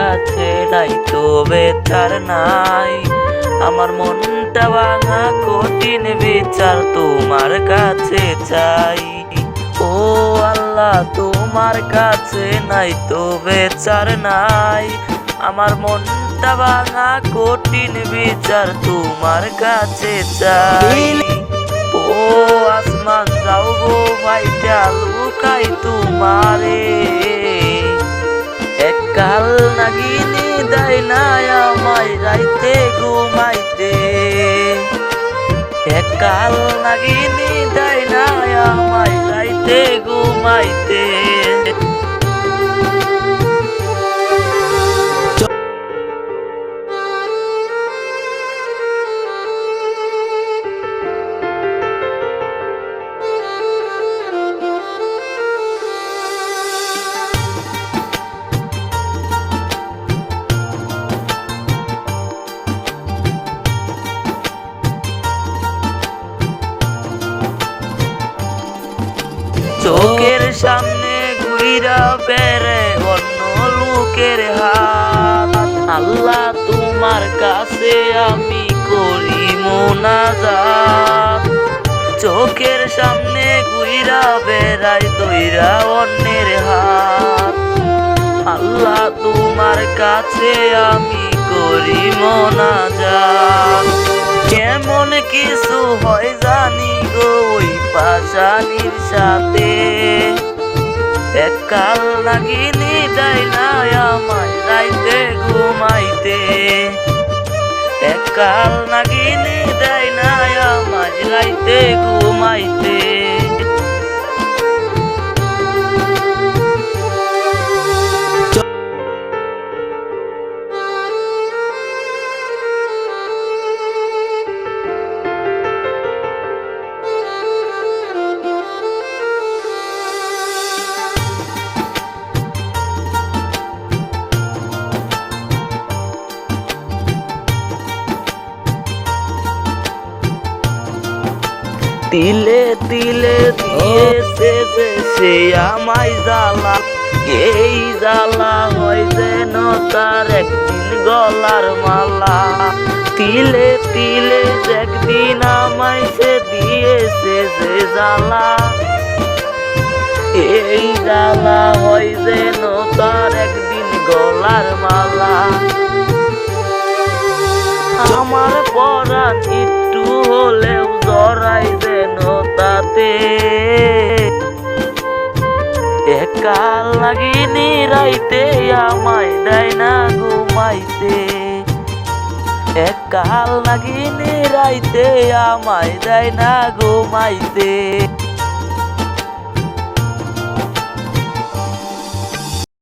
কাছে নাই তো বেচার নাই। আমার মনটা ভাঙা কঠিন বিচার তোমার কাছে চাই। ও আল্লাহ তোমার কাছে নাই তো বেচার নাই। আমার মনটা ভাঙা কঠিন বিচার তোমার কাছে চাই। ও আসমান যাও গো ভাইটা লুকাই তোমারে। এককাল নাগিনী দেয় না আমায় রাইতে ঘুমাইতে। এককাল নাগিনী দেয় না আমায় রাইতে ঘুমাইতে। চোখের সামনে ঘুইরা বেড়ে অন্য লোকের হাত। আল্লাহ তোমার কাছে আমি করি মোনাজাত। চোখের সামনে ঘুইরা বেড়াই দইরা অন্যের হাত। আল্লাহ তোমার কাছে আমি করি মোনাজাত। কেমন কিছু হয় জানি গো ওই পাশানির সাথে। এককাল নাগিনী দেয় না আমায় রাইতে ঘুমাইতে। এককাল নাগিনী দেয় না আমায় রাইতে ঘুমাইতে। তিলে তিলে দিয়েছে যে সে আমায় জ্বালা। এই জ্বালা হয় যেন তার একদিন গলার মালা। তিলে তিলে একদিন আমায় সে দিয়েছে যে জ্বালা। এই জ্বালা হয় যেন তার একদিন গলার মালা। আমার পরাণ একটু হলেও জড়াই যেন তাতে। এককাল নাগিনী রাইতে আমায় দেয় না ঘুমাইতে। এককাল নাগিনী রাইতে আমায় দেয় না ঘুমাইতে।